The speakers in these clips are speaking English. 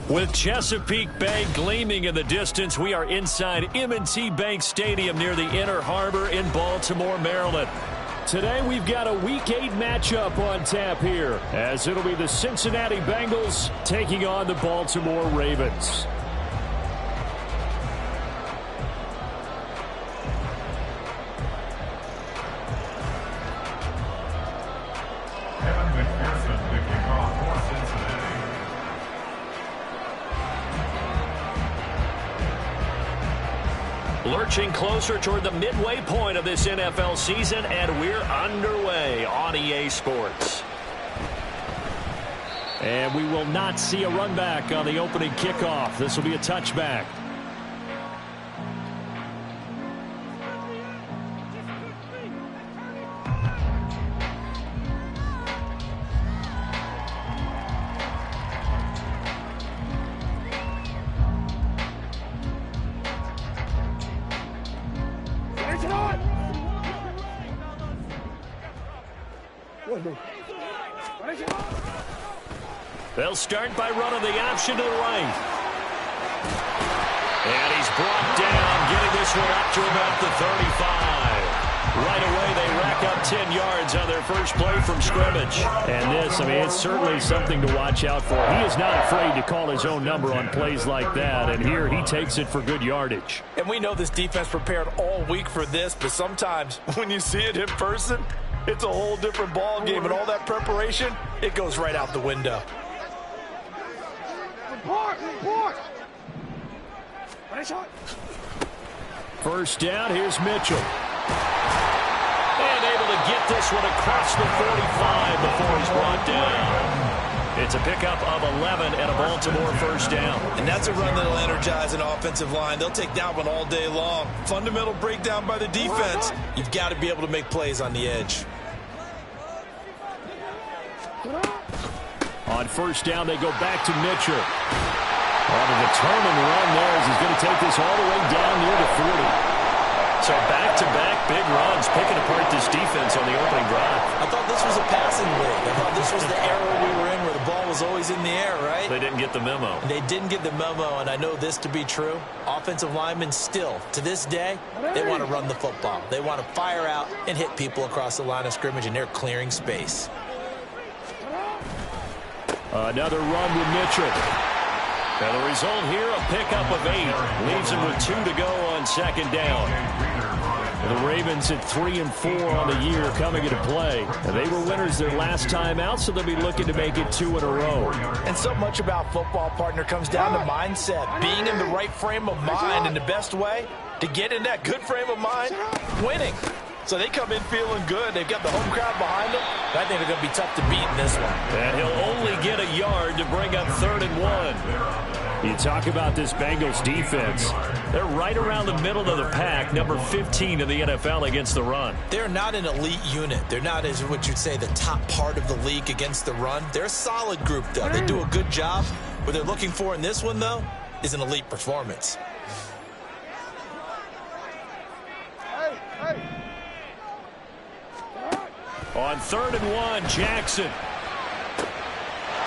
With Chesapeake Bay gleaming in the distance, we are inside M&T Bank Stadium near the Inner Harbor in Baltimore, Maryland. Today we've got a Week 8 matchup on tap here, as it'll be the Cincinnati Bengals taking on the Baltimore Ravens. Lurching closer toward the midway point of this NFL season, and we're underway on EA Sports. And we will not see a run back on the opening kickoff. This will be a touchback. They'll start by running the option to the right. And he's brought down, getting this one up to about the 35. Right away, they rack up 10 yards on their first play from scrimmage. And this, I mean, it's certainly something to watch out for. He is not afraid to call his own number on plays like that. And here, he takes it for good yardage. And we know this defense prepared all week for this, but sometimes when you see it in person, it's a whole different ball game. And all that preparation, it goes right out the window. First down, here's Mitchell. And able to get this one across the 45 before he's brought down. It's a pickup of 11 and a Baltimore first down. And that's a run that'll energize an offensive line. They'll take that one all day long. Fundamental breakdown by the defense. You've got to be able to make plays on the edge. On first down, they go back to Mitchell. On a determined run there as he's going to take this all the way down near the 40. So back-to-back big runs, picking apart this defense on the opening drive. I thought this was a passing league. I thought this was the era we were in where the ball was always in the air, right? They didn't get the memo. They didn't get the memo, and I know this to be true. Offensive linemen still, to this day, they want to run the football. They want to fire out and hit people across the line of scrimmage, and they're clearing space. Another run with Mitchell. Now the result here, a pickup of 8. Leaves him with 2 to go on second down. The Ravens at 3-4 on the year coming into play. And they were winners their last time out, so they'll be looking to make it 2 in a row. And so much about football, partner, comes down to mindset. Being in the right frame of mind, and the best way to get in that good frame of mind, winning. So they come in feeling good. They've got the home crowd behind them. I think they're going to be tough to beat in this one. And he'll only get a yard to bring up 3rd and 1. You talk about this Bengals defense. They're right around the middle of the pack, number 15 in the NFL against the run. They're not an elite unit. They're not, as what you'd say, the top part of the league against the run. They're a solid group, though. They do a good job. What they're looking for in this one, though, is an elite performance. On 3rd and 1, Jackson.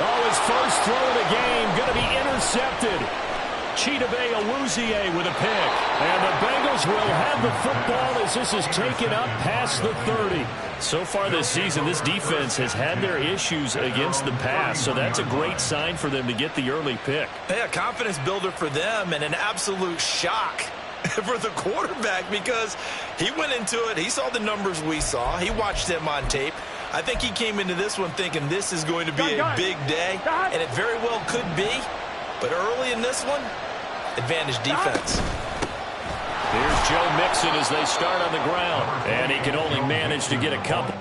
Oh, his first throw of the game going to be intercepted. Chidobe Awuzie with a pick. And the Bengals will have the football as this is taken up past the 30. So far this season, this defense has had their issues against the pass, so that's a great sign for them to get the early pick. Hey, a confidence builder for them and an absolute shock for the quarterback, because he went into it, he saw the numbers we saw, he watched them on tape. I think he came into this one thinking this is going to be a big day, and it very well could be, but early in this one, advantage defense. Here's Joe Mixon as they start on the ground, and he can only manage to get a couple.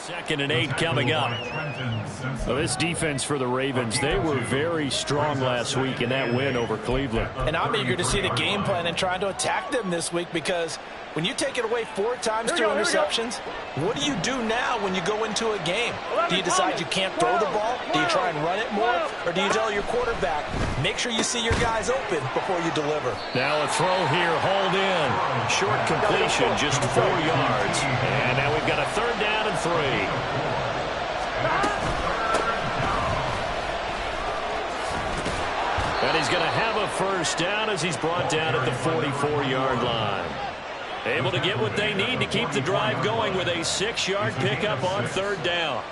2nd and 8 coming up. Well, this defense for the Ravens, they were very strong last week in that win over Cleveland. And I'm eager to see the game plan and trying to attack them this week, because when you take it away 4 times, 2 interceptions, what do you do now when you go into a game? Do you decide you can't throw the ball? Do you try and run it more? Or do you tell your quarterback, make sure you see your guys open before you deliver? Now a throw here, hauled in. Short completion, just 4 yards. And now we've got a 3rd down and 3. And he's going to have a 1st down as he's brought down at the 44-yard line. Able to get what they need to keep the drive going with a 6-yard pickup on 3rd down.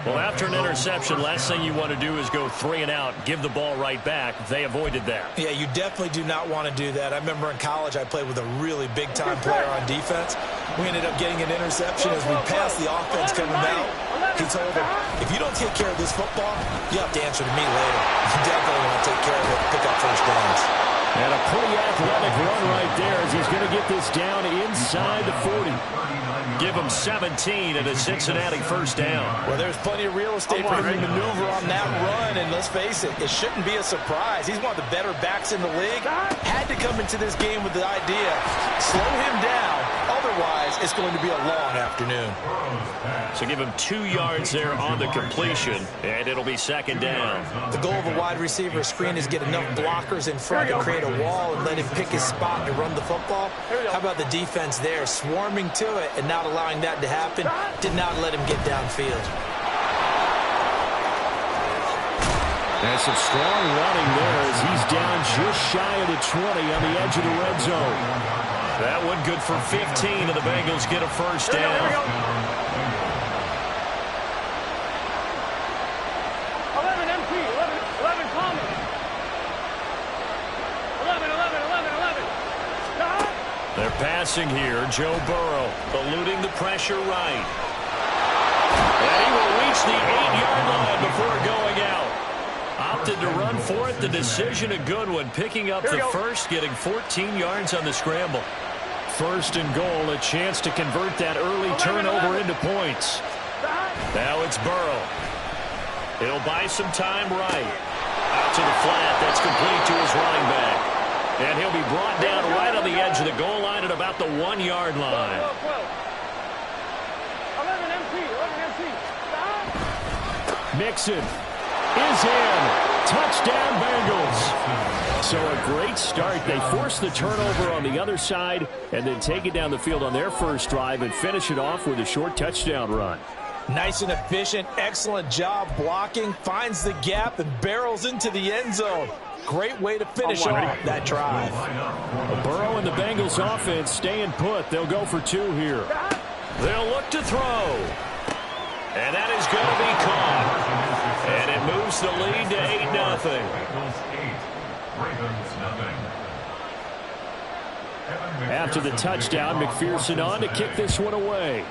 Well, after an interception, last thing you want to do is go 3 and out, give the ball right back. They avoided that. Yeah, you definitely do not want to do that. I remember in college I played with a really big-time player on defense. We ended up getting an interception as we passed the offense coming out. He told him, if you don't take care of this football, you have to answer to me later. You definitely want to take care of it, pick up 1st downs. And a pretty athletic run right there as he's going to get this down inside the 40. Give him 17 and a Cincinnati 1st down. Well, there's plenty of real estate for him to maneuver on that run, and let's face it, it shouldn't be a surprise. He's one of the better backs in the league. Had to come into this game with the idea, slow him down, otherwise it's going to be a long afternoon. So give him 2 yards there on the completion, and it'll be 2nd down. The goal of a wide receiver screen is get enough blockers in front to create a wall and let him pick his spot to run the football. How about the defense there, swarming to it and not allowing that to happen? Did not let him get downfield. There's some strong running there as he's down just shy of the 20 on the edge of the red zone. That one good for 15, and the Bengals get a 1st down. 11 Palmer. 11. They're passing here. Joe Burrow eluding the pressure right. And he will reach the 8-yard line before going out. Opted to run for it. The decision a good one. Picking up the 1st, getting 14 yards on the scramble. 1st and goal, a chance to convert that early turnover into points. Now it's Burrow. He'll buy some time right. Out to the flat. That's complete to his running back. And he'll be brought down right on the edge of the goal line at about the 1-yard line. 11 MC. Mixon is in. Touchdown, Bengals. So a great start. They force the turnover on the other side and then take it down the field on their 1st drive and finish it off with a short touchdown run. Nice and efficient. Excellent job blocking. Finds the gap and barrels into the end zone. Great way to finish off that drive. Burrow and the Bengals offense staying put. They'll go for 2 here. They'll look to throw. And that is going to be caught. And it moves the lead to 8-0. After the touchdown, McPherson on to kick this one away.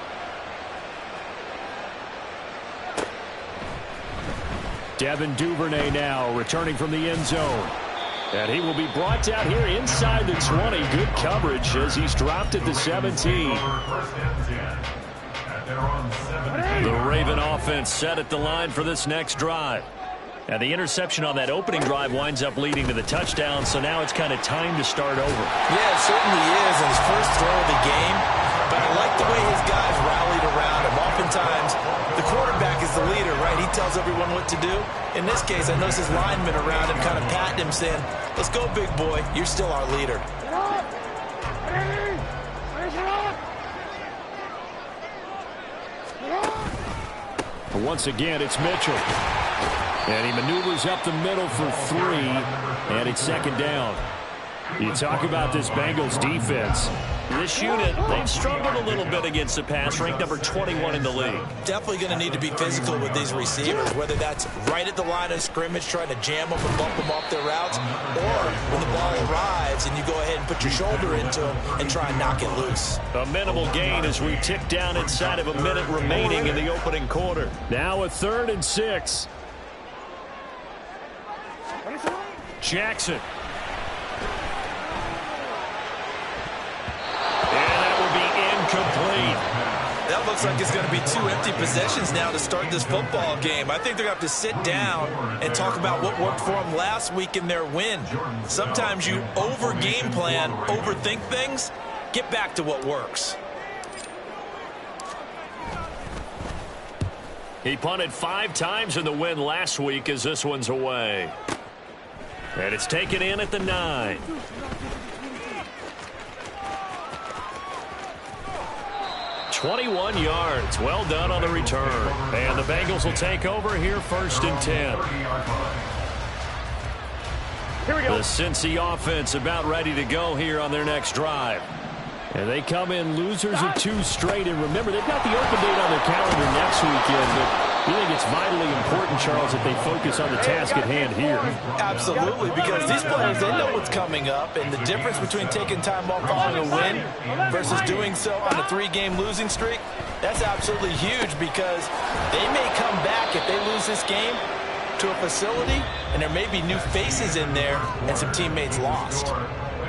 Devin Duvernay now returning from the end zone. And he will be brought down here inside the 20. Good coverage as he's dropped at the 17. The Raven offense set at the line for this next drive. And the interception on that opening drive winds up leading to the touchdown, so now it's kind of time to start over. Yeah, it certainly is, and his first throw of the game. But I like the way his guys rallied around him. Oftentimes, the quarterback is the leader, right? He tells everyone what to do. In this case, I noticed his linemen around him kind of patting him, saying, let's go, big boy. You're still our leader. Once again, it's Mitchell. And he maneuvers up the middle for 3, and it's 2nd down. You talk about this Bengals defense. This unit, they've struggled a little bit against the pass, ranked number 21 in the league. Definitely going to need to be physical with these receivers, whether that's right at the line of scrimmage, trying to jam them and bump them off their routes, or when the ball arrives and you go ahead and put your shoulder into them and try and knock it loose. A minimal gain as we tick down inside of a minute remaining in the opening quarter. Now a 3rd and 6. Jackson. That looks like it's going to be 2 empty possessions now to start this football game. I think they're going to have to sit down and talk about what worked for them last week in their win. Sometimes you over-game plan, overthink things. Get back to what works. He punted 5 times in the win last week as this one's away. And it's taken in at the 9. "21 yards. Well done on the return. And the Bengals will take over here 1st and 10. Here we go. The Cincy offense about ready to go here on their next drive. And they come in losers of 2 straight. And remember, they've got the open date on their calendar next weekend. But you think it's vitally important, Charles, that they focus on the task at hand here? Absolutely, because these players, they know what's coming up. And the difference between taking time off following a win versus doing so on a 3-game losing streak, that's absolutely huge, because they may come back if they lose this game to a facility, and there may be new faces in there and some teammates lost.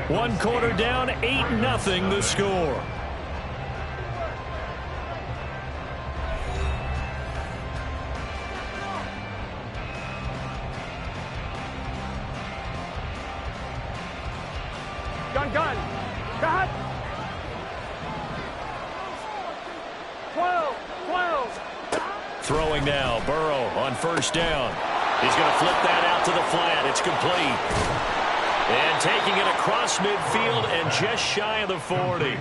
1 quarter down, 8-0 the score. Gun. Cut. 12. Throwing now, Burrow on 1st down. He's going to flip that out to the flat. It's complete. And taking it across midfield and just shy of the 40.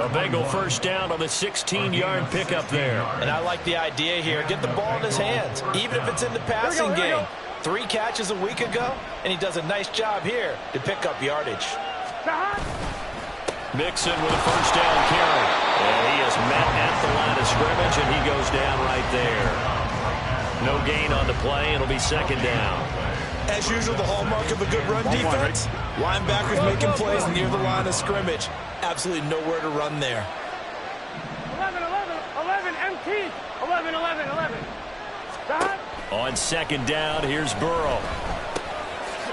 A Bengal 1st down on the 16-yard pickup there. And I like the idea here. Get the ball in his hands, even if it's in the passing game. 3 catches a week ago, and he does a nice job here to pick up yardage. Mixon with a 1st down carry. And he is met at the line of scrimmage, and he goes down right there. No gain on the play. It'll be 2nd down. As usual, the hallmark of a good run defense, linebackers making plays near the line of scrimmage. Absolutely nowhere to run there. 11, empty. 11. On 2nd down, here's Burrow.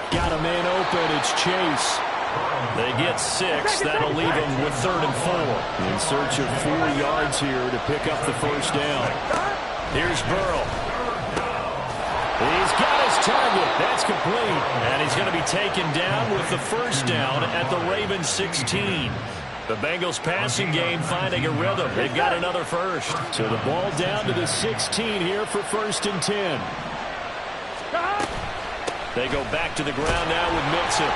Got a man open. It's Chase. They get 6. That'll leave them with 3rd and 4. In search of 4 yards here to pick up the 1st down. Here's Burrow. He's got his target. That's complete. And he's going to be taken down with the 1st down at the Ravens 16. The Bengals passing game finding a rhythm. They've got another 1st. So the ball down to the 16 here for 1st and 10. They go back to the ground now with Mixon.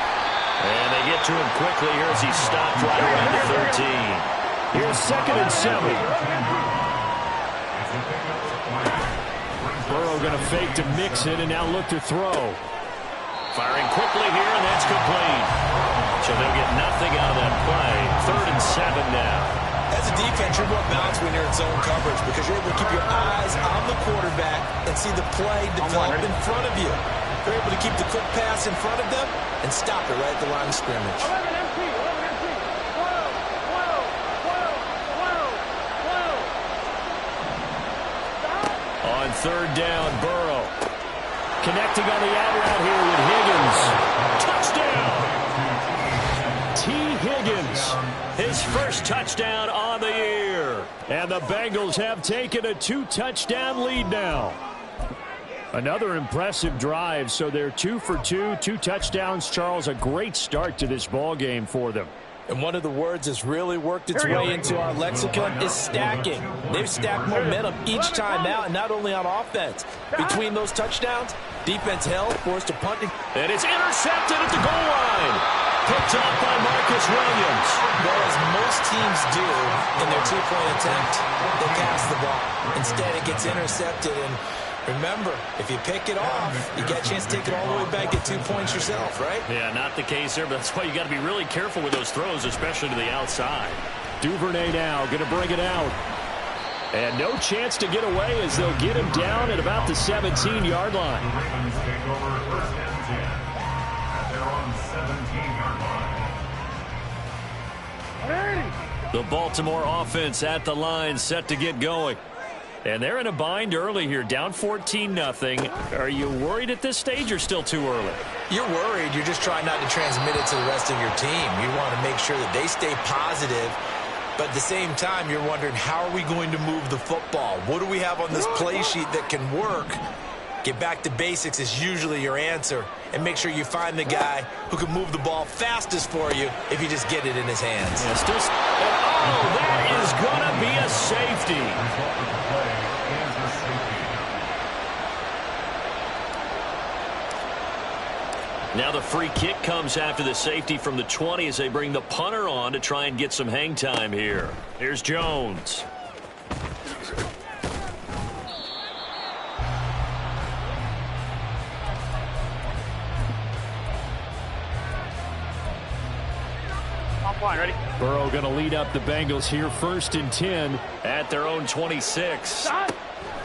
And they get to him quickly here as he's stopped right around the 13. Here's 2nd and 7. Burrow going to fake to Mixon and now look to throw. Firing quickly here, and that's complete. So they'll get nothing out of that play. 3rd and 7 now. As a defense, you're more balanced when you're in zone coverage because you're able to keep your eyes on the quarterback and see the play develop in front of you. You're able to keep the quick pass in front of them and stop it right at the line of scrimmage. 11 empty. 12. On 3rd down, Burrow. Connecting on the out route here with Higgins. Touchdown! T. Higgins, his 1st touchdown on the year. And the Bengals have taken a 2-touchdown lead now. Another impressive drive, so they're 2 for 2, 2 touchdowns. Charles, a great start to this ball game for them. And one of the words that's really worked its way into our lexicon is stacking. They've stacked momentum each time out, and not only on offense. Between those touchdowns, defense held, forced a punt. And it's intercepted at the goal line. Picked off by Marcus Williams. Well, as most teams do in their 2-point attempt, they pass the ball. Instead, it gets intercepted, and remember, if you pick it off, you get a chance to take it all the way back, get 2 points yourself, right? Yeah, not the case there, but that's why you got to be really careful with those throws, especially to the outside. Duvernay now going to bring it out. And no chance to get away as they'll get him down at about the 17-yard line. The Baltimore offense at the line set to get going. And they're in a bind early here, down 14-0. Are you worried at this stage or still too early? You're worried. You're just trying not to transmit it to the rest of your team. You want to make sure that they stay positive But at the same time, you're wondering, how are we going to move the football? What do we have on this play sheet that can work? Get back to basics is usually your answer. And make sure you find the guy who can move the ball fastest for you if you just get it in his hands. Oh, that is going to be a safety. Now the free kick comes after the safety from the 20 as they bring the punter on to try and get some hang time here. Here's Jones. Ready? Burrow going to lead up the Bengals here, 1st and 10 at their own 26. Stop.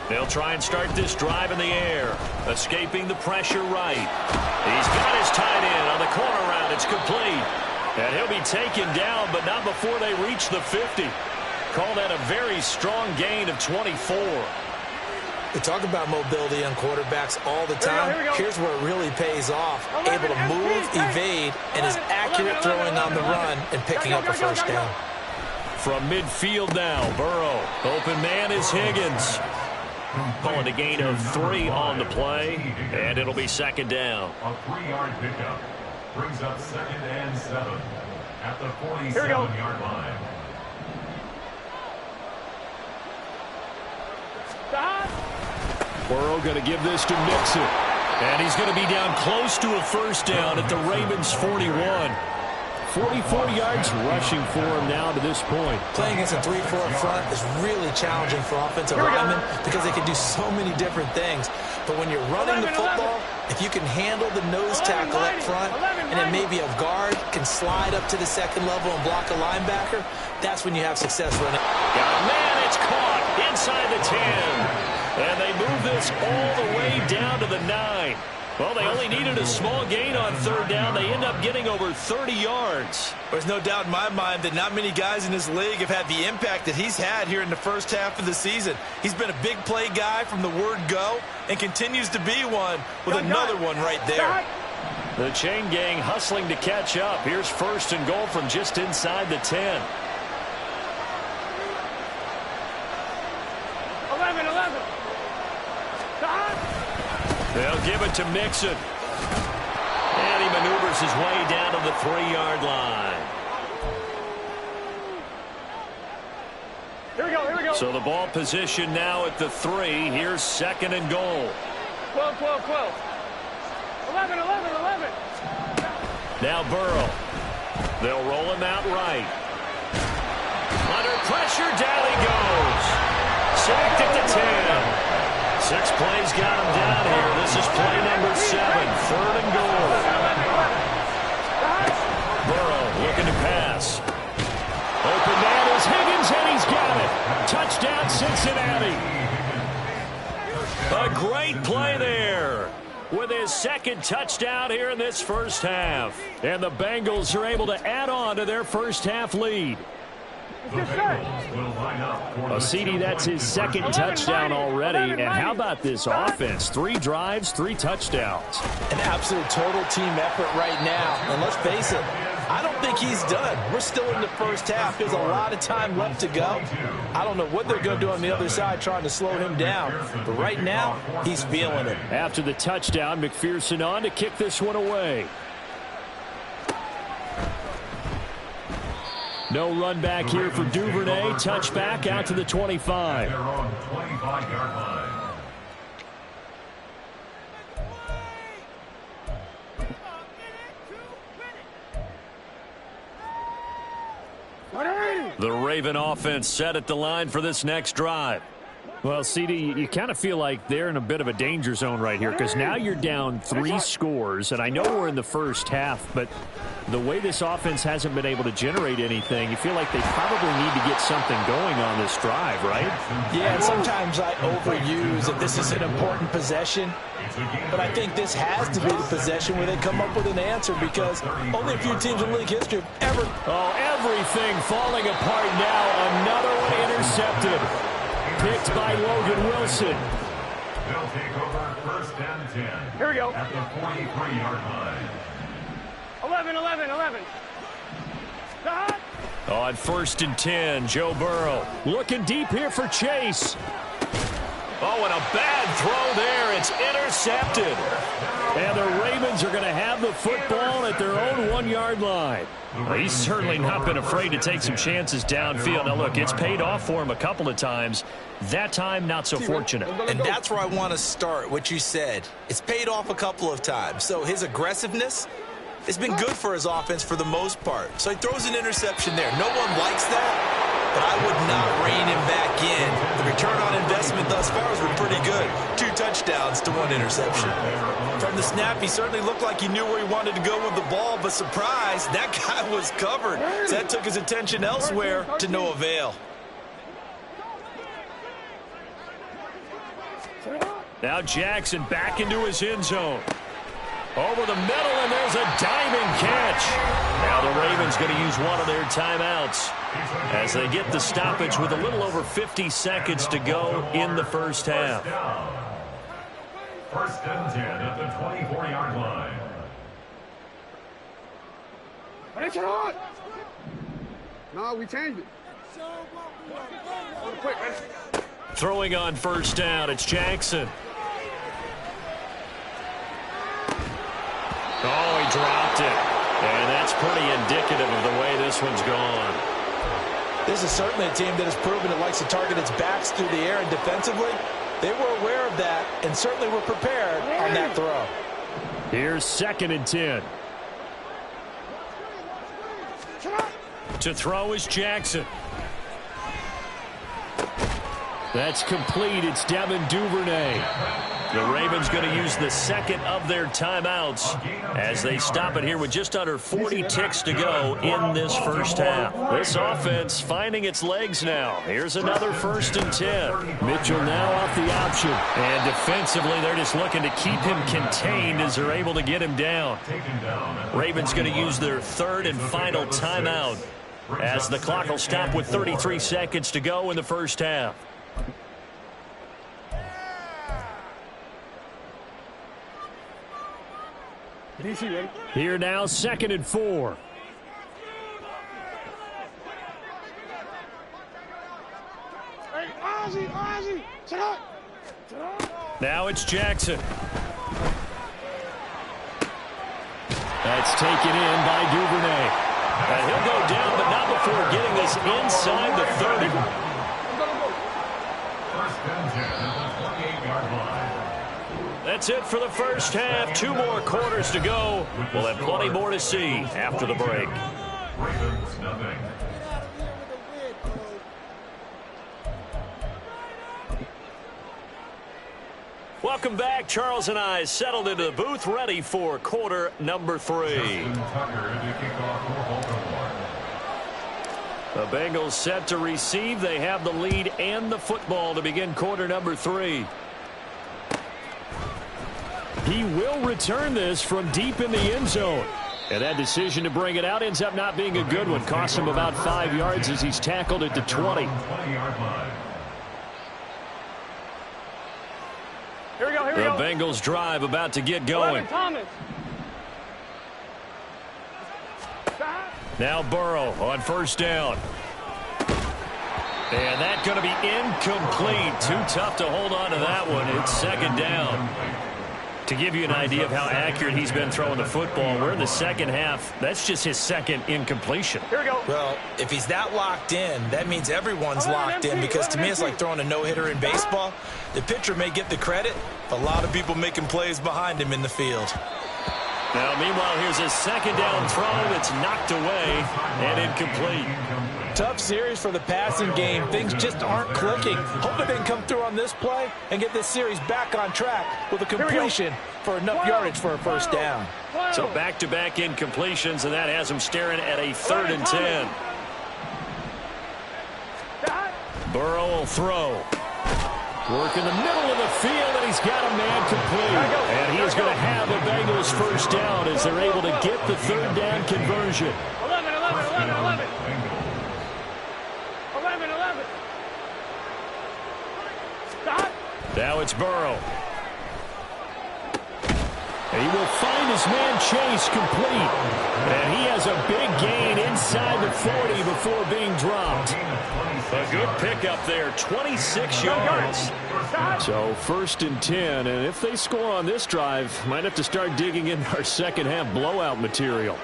They'll try and start this drive in the air, escaping the pressure right. He's got his tight end on the corner route. It's complete. And he'll be taken down, but not before they reach the 50. Call that a very strong gain of 24. We talk about mobility on quarterbacks all the time. Here we go. Here's where it really pays off. 11, Able to move, evade, and is accurate throwing on the run and picking up a first down. From midfield now, Burrow. Open man is Higgins. Calling a gain of 3 on the play, and it'll be 2nd down. A 3-yard pickup brings up 2nd and 7 at the 47-yard line. Stop. Burrow going to give this to Mixon. And he's going to be down close to a first down at the Ravens' 41. 44 yards rushing for him now to this point. Playing against a 3-4 front is really challenging for offensive linemen because they can do so many different things. But when you're running the football, if you can handle the nose tackle up front, and then maybe a guard can slide up to the 2nd level and block a linebacker, that's when you have success running. Got a man, it's caught inside the 10. And they move this all the way down to the 9. Well, they only needed a small gain on 3rd down. They end up getting over 30 yards. There's no doubt in my mind that not many guys in this league have had the impact that he's had here in the first half of the season. He's been a big play guy from the word go and continues to be one with another one right there. The chain gang hustling to catch up. Here's 1st and goal from just inside the 10. 11. Stop. They'll give it to Mixon. And he maneuvers his way down to the 3-yard line. Here we go. So the ball position now at the 3. Here's 2nd and goal. 12. 11. Now Burrow. They'll roll him out right. Under pressure, down he goes. Sacked at the 10. 6 plays got him down here. This is play number 7. 3rd and goal. Burrow looking to pass. Open man is Higgins, and he's got it. Touchdown, Cincinnati. A great play there with his 2nd touchdown here in this first half. And the Bengals are able to add on to their first half lead. CD, that's his 2nd touchdown already. And how about this offense? 3 drives, 3 touchdowns. An absolute total team effort right now. And let's face it, I don't think he's done. We're still in the first half. There's a lot of time left to go. I don't know what they're going to do on the other side trying to slow him down. But right now, he's feeling it. After the touchdown, McPherson on to kick this one away. No run back here for Duvernay. Touchback out to the 25. They're on 25-yard line. The Raven offense set at the line for this next drive. Well, CD, you kind of feel like they're in a bit of a danger zone right here because now you're down 3 scores, and I know we're in the first half, but the way this offense hasn't been able to generate anything, you feel like they probably need to get something going on this drive, right? Yeah, and sometimes I overuse that this is an important possession, but I think this has to be the possession where they come up with an answer because only a few teams in league history have ever. Oh, everything falling apart now. Another one intercepted. Picked by Logan Wilson. They'll take over 1st and 10. Here we go. At the 43-yard line. 11. Stop. On 1st and 10, Joe Burrow looking deep here for Chase. Oh, and a bad throw there. It's intercepted. And the Ravens are going to have the football at their own 1-yard line. Well, he's certainly not been afraid to take some chances downfield. Now, look, it's paid off for him a couple of times. That time, not so fortunate. And that's where I want to start, what you said. It's paid off a couple of times. So his aggressiveness, it's been good for his offense for the most part. So he throws an interception there. No one likes that, but I would not rein him back in. The return on investment thus far has been pretty good. 2 touchdowns to 1 interception. From the snap, he certainly looked like he knew where he wanted to go with the ball, but surprise, that guy was covered. So that took his attention elsewhere to no avail. Now Jackson back into his end zone. Over the middle, and there's a diving catch. Now the Ravens going to use one of their timeouts as they get the stoppage with a little over 50 seconds to go in the first half. 1st and 10 at the 24-yard line. No, we changed it. Quick, man. Throwing on 1st down, it's Jackson. Oh, he dropped it. And that's pretty indicative of the way this one's gone. This is certainly a team that has proven it likes to target its backs through the air, and defensively, they were aware of that and certainly were prepared on that throw. Here's 2nd and 10. To throw is Jackson. That's complete. It's Devin Duvernay. The Ravens going to use the 2nd of their timeouts as they stop it here with just under 40 ticks to go in this first half. This offense finding its legs now. Here's another 1st and 10. Mitchell now off the option. And defensively, they're just looking to keep him contained as they're able to get him down. Ravens going to use their 3rd and final timeout as the clock will stop with 33 seconds to go in the first half. Here now, 2nd and 4. Hey, Ozzie, sit up. Now it's Jackson. That's taken in by Duvernay. And he'll go down, but not before getting this inside the 30. 1st and 10 at the 28-yard line. That's it for the first half. 2 more quarters to go. We'll have plenty more to see after the break. Ravens, nothing. Welcome back. Charles and I settled into the booth, ready for quarter number 3. The Bengals set to receive. They have the lead and the football to begin quarter number 3. He will return this from deep in the end zone. And that decision to bring it out ends up not being a good one. Cost him about 5 yards as he's tackled at the 20. Here we go, The Bengals drive about to get going. Now Burrow on 1st down. And that's going to be incomplete. Too tough to hold on to that one. It's 2nd down. To give you an idea of how accurate he's been throwing the football, we're in the second half. That's just his 2nd incompletion. Here we go. Well, if he's that locked in, that means everyone's locked in, because to me it's like throwing a no-hitter in baseball. The pitcher may get the credit, but a lot of people making plays behind him in the field. Now, meanwhile, here's a 2nd down throw that's knocked away and incomplete. Tough series for the passing game. Things just aren't clicking. Hoping they can come through on this play and get this series back on track with a completion for enough yardage for a 1st down. So back-to-back incompletions, and that has him staring at a 3rd and 10. Burrow will throw. Work in the middle of the field, and he's got a man complete. And he is going to have the Bengals 1st down as they're able to get the 3rd down conversion. 11. Now it's Burrow. He will find his man Chase complete. And he has a big gain inside the 40 before being dropped. A good pickup there, 26 yards. So 1st and 10, and if they score on this drive, might have to start digging in our second half blowout material.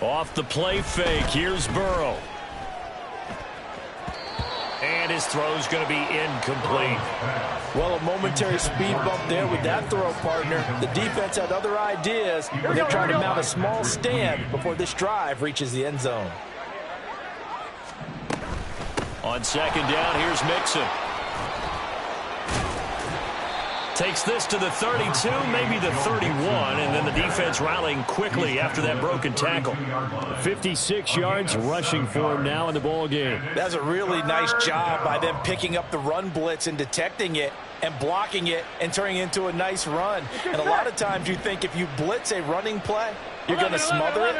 Off the play fake, here's Burrow. And his throw's going to be incomplete. Well, a momentary speed bump there with that throw, partner. The defense had other ideas, but they're trying to mount a small stand before this drive reaches the end zone. On 2nd down, here's Mixon. Takes this to the 32, maybe the 31, and then the defense rallying quickly after that broken tackle. 56 yards rushing for him now in the ball game. That's a really nice job by them picking up the run blitz and detecting it and blocking it and turning it into a nice run. And a lot of times you think if you blitz a running play, you're going to smother it.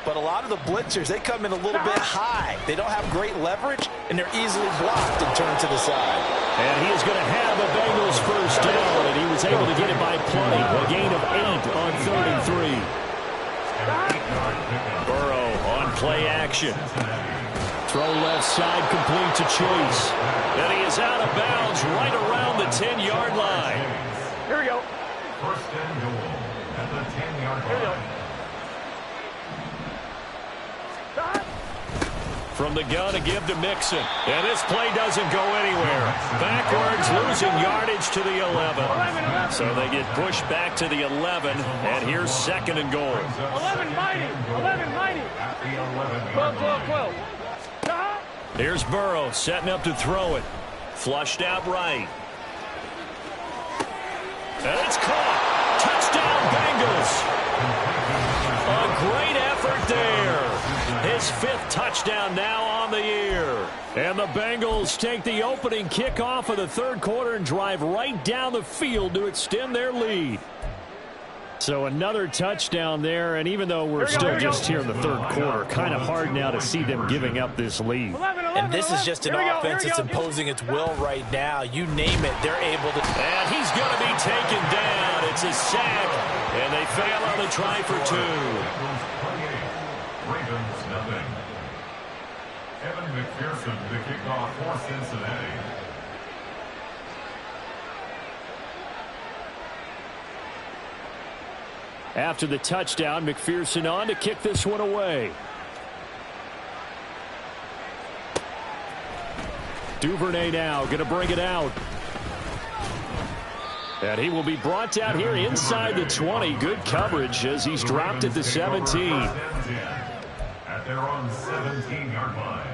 But a lot of the blitzers, they come in a little bit high. They don't have great leverage, and they're easily blocked and turned to the side. And he is going to have a Bengals first down, and he was able to get it by plenty. A gain of 8 on 33. Burrow on play action. Throw left side complete to Chase. And he is out of bounds right around the 10-yard line. Here we go. 1st and goal at the 10-yard line. From the gun to give to Mixon. And this play doesn't go anywhere. Backwards, losing yardage to the 11. So they get pushed back to the 11. And here's 2nd and goal. 11 mighty. 11 mighty. 12, 12, 12. Here's Burrow setting up to throw it. Flushed out right. And it's caught. Touchdown, Bengals. A great effort there. His 5th touchdown now on the year. And the Bengals take the opening kickoff of the 3rd quarter and drive right down the field to extend their lead. So another touchdown there, and even though we're still just here in the 3rd quarter, kind of hard now to see them giving up this lead. And this is just an offense that's imposing its will right now. You name it, they're able to. And he's going to be taken down. It's a sack, and they fail on the try for 2. Ravens, nothing. Evan McPherson to kick off for Cincinnati. After the touchdown, McPherson on to kick this one away. Duvernay now going to bring it out. And he will be brought down here inside the 20. Good coverage as he's dropped at the 17. At their own 17-yard line.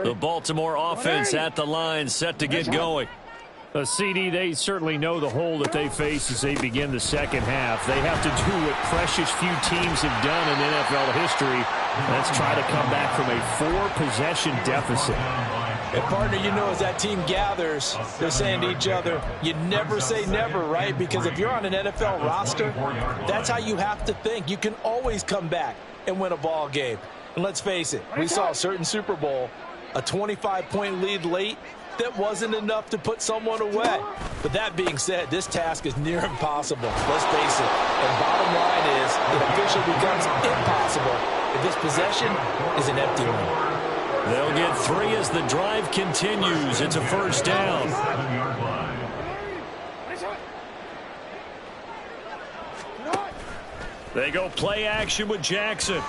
The Baltimore offense at the line, set to get going. CD, they certainly know the hole that they face as they begin the second half. They have to do what precious few teams have done in NFL history. Let's try to come back from a 4-possession deficit. And partner, you know, as that team gathers, they're saying to each other, you never say never, right? Because if you're on an NFL roster, that's how you have to think. You can always come back and win a ball game. And let's face it, we saw a certain Super Bowl, a 25-point lead late, that wasn't enough to put someone away. But that being said, this task is near impossible. Let's face it. And bottom line is, it officially becomes impossible if this possession is an empty one. They'll get 3 as the drive continues. It's a first down. They go play action with Jackson.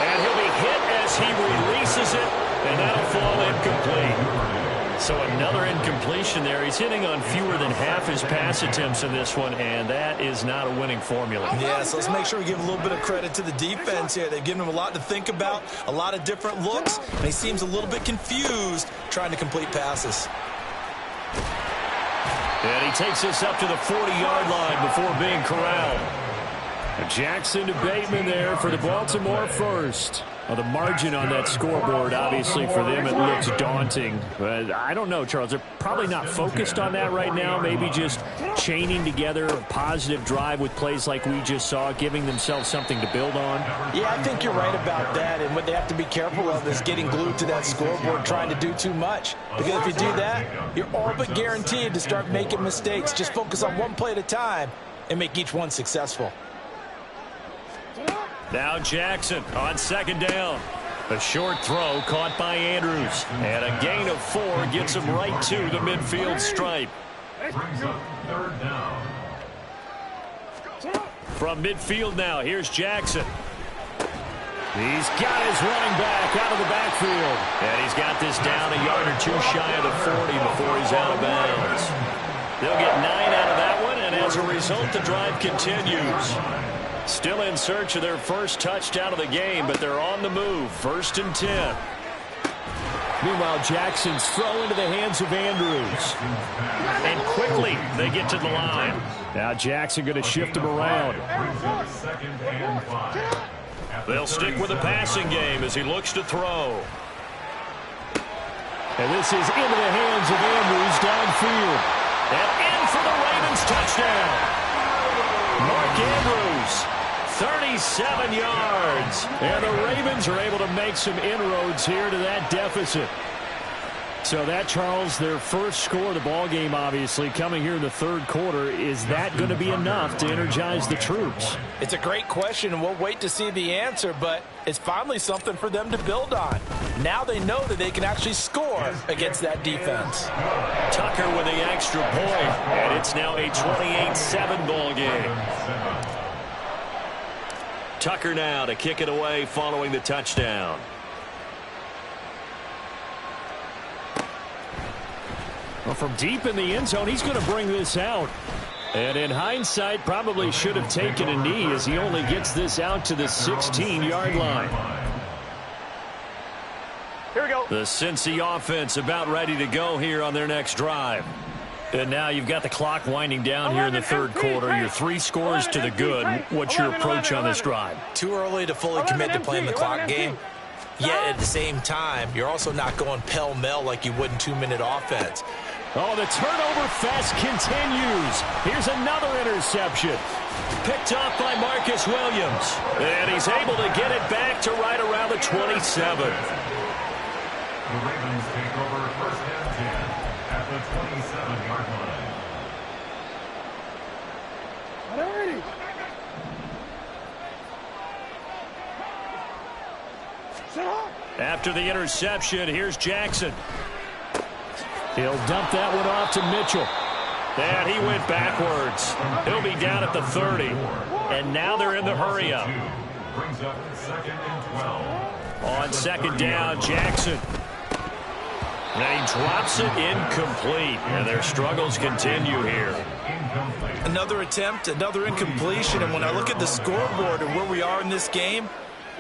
And he'll be hit as he releases it, and that'll fall incomplete. So another incompletion there. He's hitting on fewer than half his pass attempts in this one, and that is not a winning formula. Yeah, so let's make sure we give a little bit of credit to the defense here. They've given him a lot to think about, a lot of different looks, and he seems a little bit confused trying to complete passes. And he takes us up to the 40-yard line before being corralled. Jackson to Bateman there for the Baltimore first. Well, the margin on that scoreboard, obviously, for them, it looks daunting. But I don't know, Charles. They're probably not focused on that right now. Maybe just chaining together a positive drive with plays like we just saw, giving themselves something to build on. Yeah, I think you're right about that. And what they have to be careful of is getting glued to that scoreboard, trying to do too much. Because if you do that, you're all but guaranteed to start making mistakes. Just focus on one play at a time and make each one successful. Now Jackson on second down. A short throw caught by Andrews. And a gain of 4 gets him right to the midfield stripe. Brings up third down. From midfield now, here's Jackson. He's got his running back out of the backfield. And he's got this down a yard or 2 shy of the 40 before he's out of bounds. They'll get 9 out of that one, and as a result, the drive continues. Still in search of their first touchdown of the game, but they're on the move. 1st and 10. Meanwhile, Jackson's throw into the hands of Andrews. And quickly, they get to the line. Now Jackson going to shift him around. They'll stick with the passing game as he looks to throw. And this is into the hands of Andrews downfield. And in for the Ravens touchdown. Mark Andrews, 37 yards. And the Ravens are able to make some inroads here to that deficit. So that, Charles, their first score of the ball game, obviously, coming here in the 3rd quarter. Is that going to be enough to energize the troops? It's a great question, and we'll wait to see the answer, but it's finally something for them to build on. Now they know that they can actually score against that defense. Tucker with the extra point, and it's now a 28-7 ball game. Tucker now to kick it away following the touchdown. Well, from deep in the end zone, he's going to bring this out. And in hindsight, probably should have taken a knee as he only gets this out to the 16-yard line. Here we go. The Cincy offense about ready to go here on their next drive. And now you've got the clock winding down here in the 3rd quarter. Your 3 scores to the good. What's your approach on this drive? Too early to fully commit to playing the clock game. Yet at the same time, you're also not going pell-mell like you would in 2-minute offense. Oh, the turnover fest continues. Here's another interception. Picked off by Marcus Williams. And he's able to get it back to right around the 27. The Ravens take over 1st and 10 at the 27-yard line. After the interception, here's Jackson. He'll dump that one off to Mitchell. And he went backwards. He'll be down at the 30. And now they're in the hurry-up. Brings up 2nd and 12. On 2nd down, Jackson. And he drops it incomplete. And their struggles continue here. Another attempt, another incompletion. And when I look at the scoreboard and where we are in this game,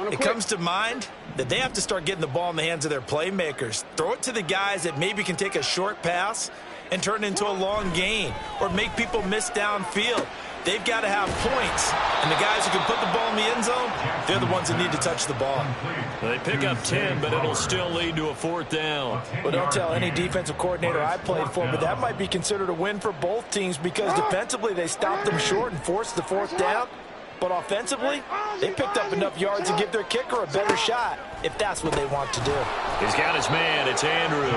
it comes to mind that they have to start getting the ball in the hands of their playmakers. Throw it to the guys that maybe can take a short pass and turn it into a long gain or make people miss downfield. They've got to have points. And the guys who can put the ball in the end zone, they're the ones that need to touch the ball. They pick up 10, but it'll still lead to a 4th down. Well, don't tell any defensive coordinator I played for, but that might be considered a win for both teams because defensively they stopped them short and forced the 4th down. But offensively, they picked up enough yards to give their kicker a better shot if that's what they want to do. He's got his man. It's Andrews.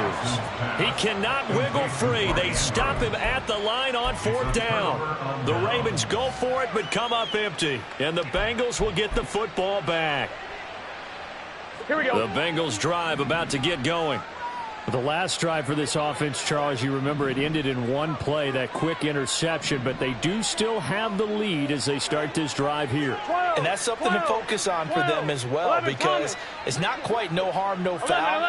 He cannot wiggle free. They stop him at the line on 4th down. The Ravens go for it but come up empty. And the Bengals will get the football back. Here we go. The Bengals drive about to get going. The last drive for this offense, Charles, you remember it ended in one play, that quick interception, but they do still have the lead as they start this drive here. And that's something to focus on for them as well because it's not quite no harm, no foul.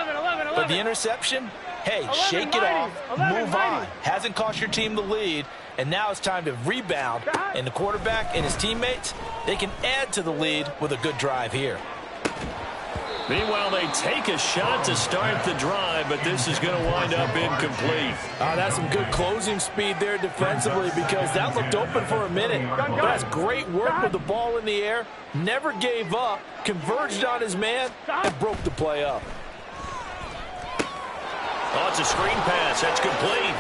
But the interception, hey, shake it off, move on. Hasn't cost your team the lead, and now it's time to rebound. And the quarterback and his teammates, they can add to the lead with a good drive here. Meanwhile, they take a shot to start the drive, but this is going to wind up incomplete. That's some good closing speed there defensively because that looked open for a minute. But that's great work with the ball in the air. Never gave up, converged on his man, and broke the play up. Oh, it's a screen pass. That's complete.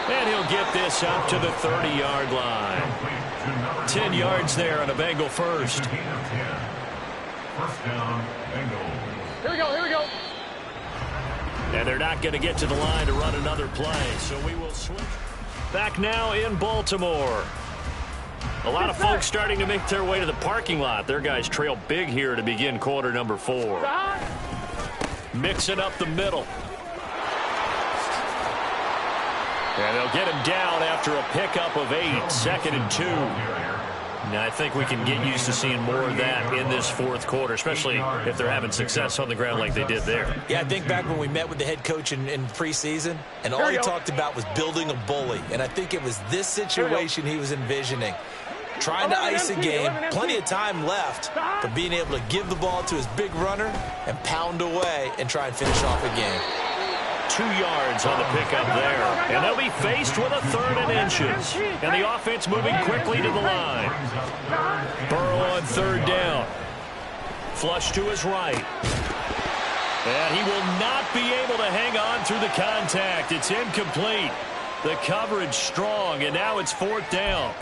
And he'll get this up to the 30-yard line. 10 yards there on a Bengal first. First down, Bengals. Here we go, here we go. And they're not going to get to the line to run another play, so we will switch. Back now in Baltimore. A lot of folks starting to make their way to the parking lot. Their guys trail big here to begin quarter number 4. Mixing up the middle. And they'll get him down after a pickup of 8, 2nd and 2. Now, I think we can get used to seeing more of that in this fourth quarter, especially if they're having success on the ground like they did there. Yeah, I think back when we met with the head coach in preseason, and all he talked about was building a bully. And I think it was this situation he was envisioning. Trying to ice a game, plenty of time left, but being able to give the ball to his big runner and pound away and try and finish off a game. 2 yards on the pickup there. And they'll be faced with a 3rd and inches. And the offense moving quickly to the line. Burrow on 3rd down. Flush to his right. And he will not be able to hang on through the contact. It's incomplete. The coverage strong, and now it's 4th down.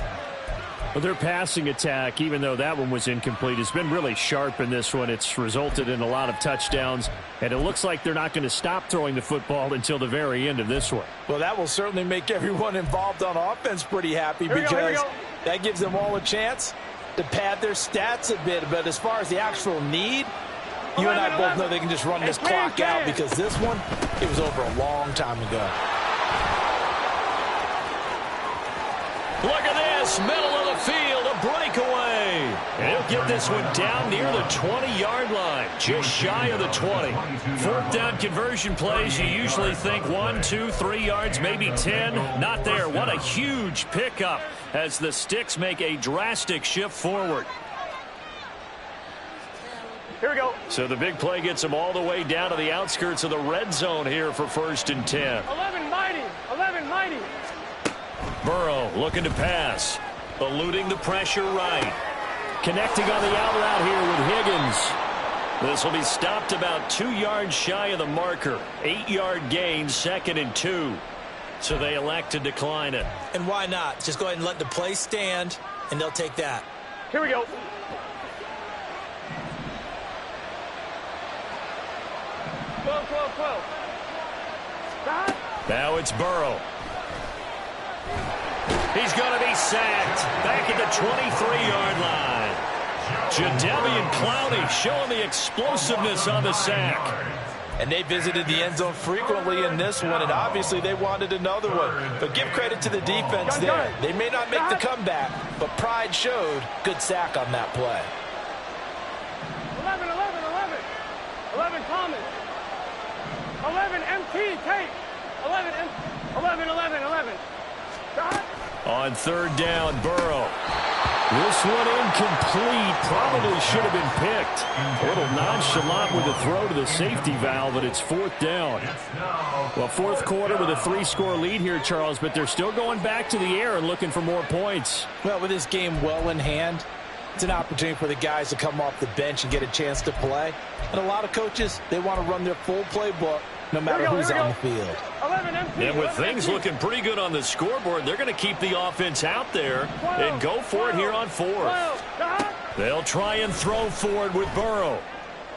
Well, their passing attack, even though that one was incomplete, has been really sharp in this one. It's resulted in a lot of touchdowns, and it looks like they're not going to stop throwing the football until the very end of this one. Well, that will certainly make everyone involved on offense pretty happy because that gives them all a chance to pad their stats a bit. But as far as the actual need, you and I both know they can just run this clock out because this one, it was over a long time ago. Look at this, middle of the field, a breakaway. And he'll get this one down near the 20-yard line, just shy of the 20. 4th down conversion plays, you usually think 1, 2, 3 yards, maybe 10. Not there. What a huge pickup as the Sticks make a drastic shift forward. Here we go. So the big play gets them all the way down to the outskirts of the red zone here for 1st and 10. 11 mighty, 11 mighty. Burrow looking to pass. Eluding the pressure right. Connecting on the out route here with Higgins. This will be stopped about 2 yards shy of the marker. 8-yard gain, 2nd and 2. So they elect to decline it. And why not? Just go ahead and let the play stand, and they'll take that. Here we go. Now it's Burrow. He's going to be sacked back at the 23-yard line. Jadeveon Clowney showing the explosiveness on the sack. And they visited the end zone frequently in this one, and obviously they wanted another one. But give credit to the defense there. They may not make the comeback, but pride showed. Good sack on that play. 11, 11, 11. 11 Thomas. 11 MT Tate. 11, 11, 11. On 3rd down, Burrow. This one incomplete. Probably should have been picked. A little nonchalant with a throw to the safety valve, but it's 4th down. Well, 4th quarter with a 3-score lead here, Charles, but they're still going back to the air and looking for more points. Well, with this game well in hand, it's an opportunity for the guys to come off the bench and get a chance to play. And a lot of coaches, they want to run their full playbook no matter who's on the field. And with things looking pretty good on the scoreboard, they're going to keep the offense out there and go for it here on 4th. They'll try and throw forward with Burrow.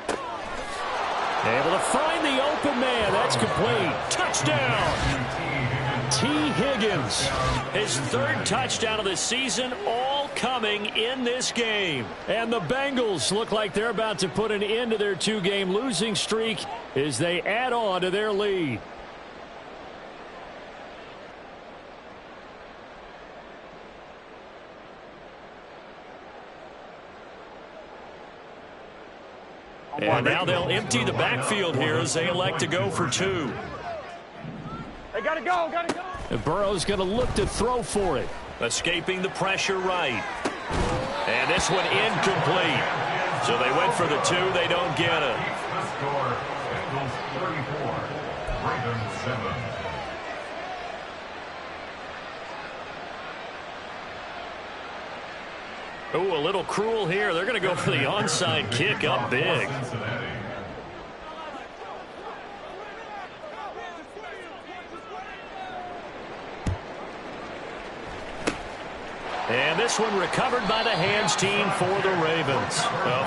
Able to find the open man. That's complete. Touchdown. T. Higgins. His 3rd touchdown of the season, all coming in this game. And the Bengals look like they're about to put an end to their 2-game losing streak as they add on to their lead. And now they'll empty the backfield here as they elect to go for 2. They gotta go, gotta go. And Burrow's going to look to throw for it. Escaping the pressure right. And this one incomplete. So they went for the 2. They don't get it. The score, Bengals 34, Ravens 7. Ooh, a little cruel here. They're going to go for the onside kick up big. And this one recovered by the hands team for the Ravens.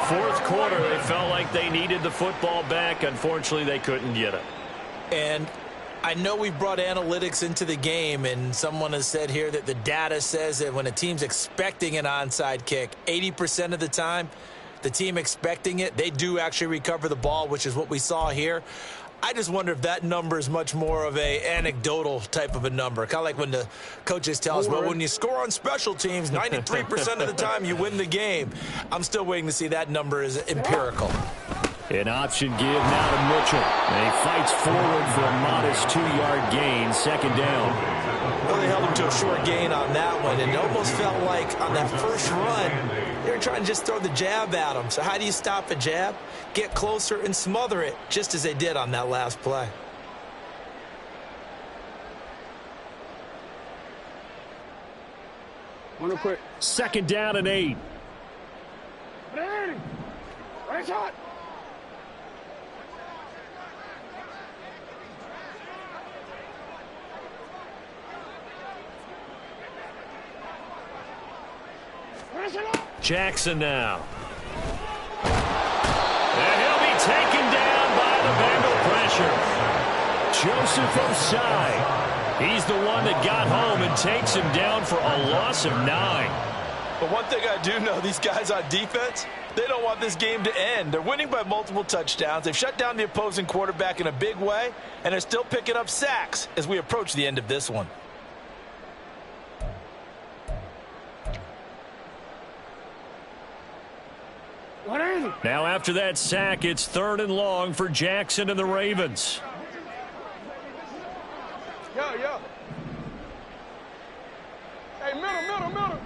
Fourth quarter, they felt like they needed the football back. Unfortunately, they couldn't get it. And I know we brought analytics into the game, and someone has said here that the data says that when a team's expecting an onside kick, 80% of the time, the team expecting it, they do actually recover the ball, which is what we saw here. I just wonder if that number is much more of a anecdotal type of a number. Kind of like when the coaches tell us, well, when you score on special teams, 93% of the time you win the game. I'm still waiting to see that number is empirical. An option give now to Mitchell. And he fights forward for a modest 2-yard gain, second down. Well, they held him to a short gain on that one, and it almost felt like on that first run, they were trying to just throw the jab at him. So how do you stop a jab? Get closer and smother it, just as they did on that last play. One quick. Second down and 8. Right shot. Jackson now. And he'll be taken down by the Bengal pressure. Joseph Osai. He's the one that got home and takes him down for a loss of 9. But one thing I do know, these guys on defense, they don't want this game to end. They're winning by multiple touchdowns. They've shut down the opposing quarterback in a big way, and they're still picking up sacks as we approach the end of this one. Now after that sack, it's 3rd and long for Jackson and the Ravens. Yeah. Hey, middle.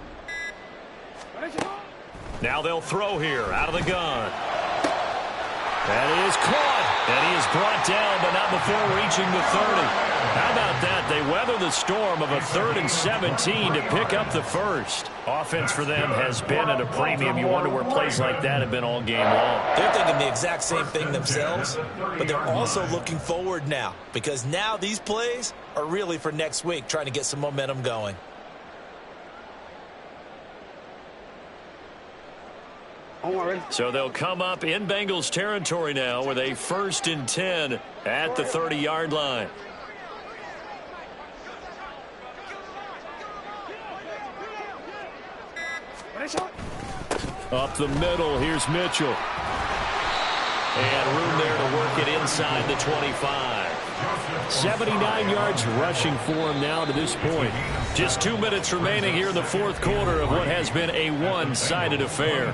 Now they'll throw here out of the gun. That is caught. And he is brought down, but not before reaching the 30. How about that? They weather the storm of a 3rd and 17 to pick up the first. Offense for them has been at a premium. You wonder where plays like that have been all game long. They're thinking the exact same thing themselves, but they're also looking forward now, because now these plays are really for next week, trying to get some momentum going. So they'll come up in Bengals territory now with a 1st and 10 at the 30-yard line. Up the middle, here's Mitchell. And room there to work it inside the 25. 79 yards rushing for him now to this point. Just 2 minutes remaining here in the fourth quarter of what has been a one-sided affair.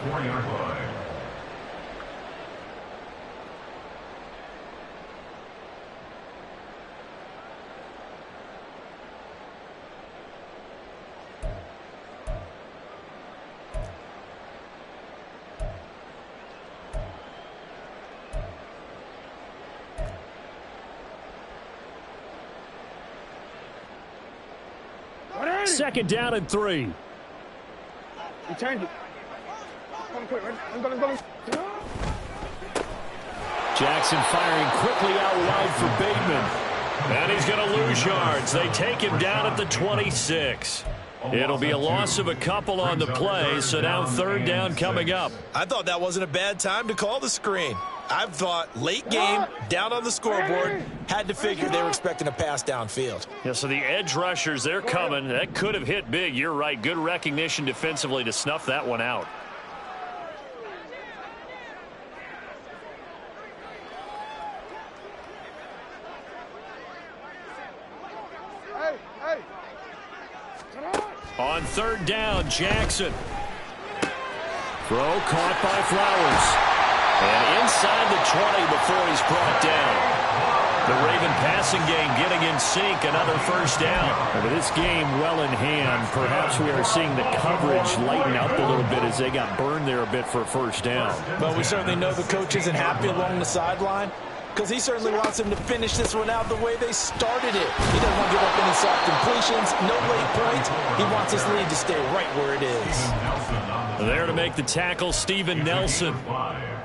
Second down and 3. You changed it. Come quick, man. I'm going. Jackson firing quickly out wide for Bateman. And he's going to lose yards. They take him down at the 26. It'll be a loss of a couple on the play, so now 3rd down coming up. I thought that wasn't a bad time to call the screen. I thought late game, down on the scoreboard, had to figure they were expecting a pass downfield. Yeah, so the edge rushers, they're coming. That could have hit big. You're right. Good recognition defensively to snuff that one out. Hey. On 3rd down, Jackson. Throw caught by Flowers. And inside the 20 before he's brought down. The Raven passing game getting in sync, another first down. With this game well in hand, perhaps we are seeing the coverage lighten up a little bit as they got burned there a bit for a first down. But we certainly know the coach isn't happy along the sideline because he certainly wants them to finish this one out the way they started it. He doesn't want to give up any soft completions, no late points. He wants his lead to stay right where it is. There to make the tackle, Steven Nelson.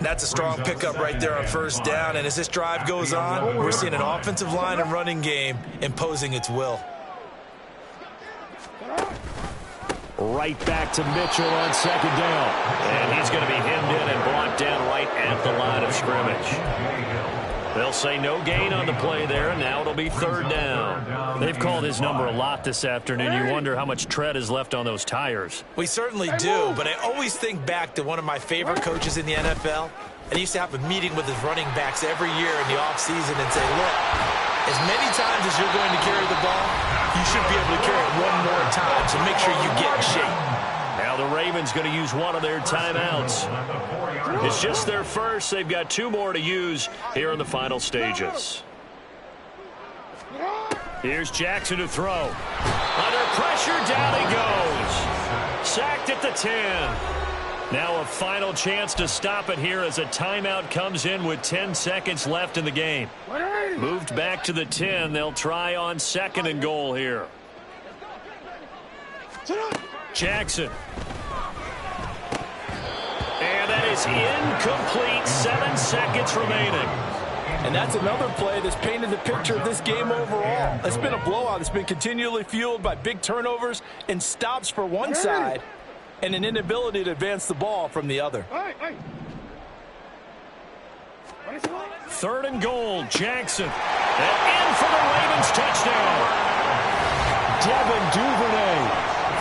That's a strong pickup right there on first down. And as this drive goes on, we're seeing an offensive line and running game imposing its will. Right back to Mitchell on second down. And he's going to be hemmed in and blocked down right at the line of scrimmage. They'll say no gain on the play there, and now it'll be third down. They've called his number a lot this afternoon. You wonder how much tread is left on those tires. We certainly do, but I always think back to one of my favorite coaches in the NFL. And he used to have a meeting with his running backs every year in the offseason and say, look, as many times as you're going to carry the ball, you should be able to carry it one more time, so make sure you get in shape. Now the Ravens going to use one of their timeouts. It's just their first. They've got 2 more to use here in the final stages. Here's Jackson to throw. Under pressure, down he goes. Sacked at the 10. Now a final chance to stop it here as a timeout comes in with 10 seconds left in the game. Moved back to the 10. They'll try on second and goal here. Jackson. And that is incomplete. 7 seconds remaining. And that's another play that's painted the picture of this game overall. It's been a blowout. It's been continually fueled by big turnovers and stops for one side and an inability to advance the ball from the other. Third and goal, Jackson. And in for the Ravens touchdown. Devin Duvernay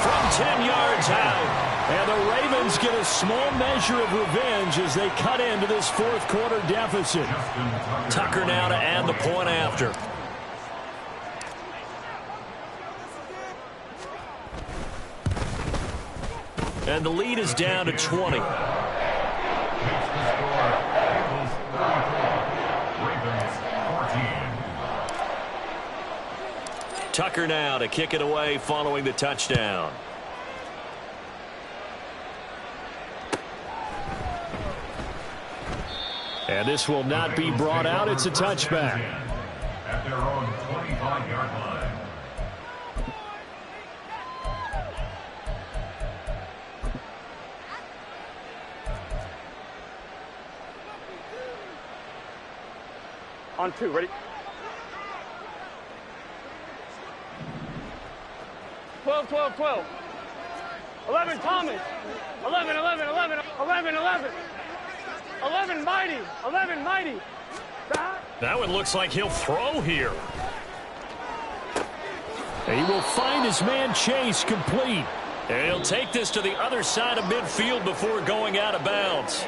from 10 yards out. And the Ravens get a small measure of revenge as they cut into this fourth quarter deficit. Tucker now to add the point after. And the lead is down to 20. Tucker now to kick it away following the touchdown. And this will not be brought out. It's a touchback. At their own 25-yard line. On 2, ready? 12, 12, 12. 11, Thomas. 11, 11, 11, 11, 11. 11, Mighty. 11, Mighty. That one looks like he'll throw here. He will find his man Chase complete. And he'll take this to the other side of midfield before going out of bounds.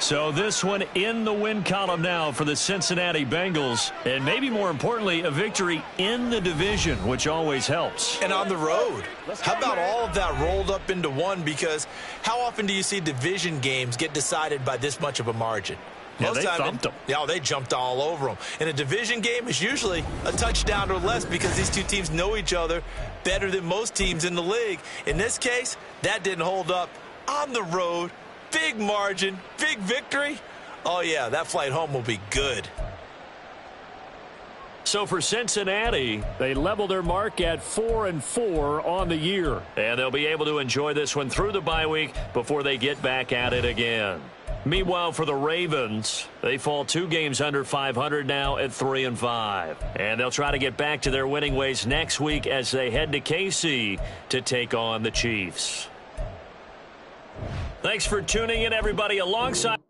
So this one in the win column now for the Cincinnati Bengals. And maybe more importantly, a victory in the division, which always helps. And on the road. How about all of that rolled up into one? Because how often do you see division games get decided by this much of a margin? Yeah, they thumped them. Yeah, they jumped all over them. In a division game, it's usually a touchdown or less because these two teams know each other better than most teams in the league. In this case, that didn't hold up. On the road, big margin, big victory. Oh, yeah, that flight home will be good. So for Cincinnati, they level their mark at 4-4 on the year. And they'll be able to enjoy this one through the bye week before they get back at it again. Meanwhile, for the Ravens, they fall 2 games under 500 now at 3-5. And they'll try to get back to their winning ways next week as they head to KC to take on the Chiefs. Thanks for tuning in, everybody, alongside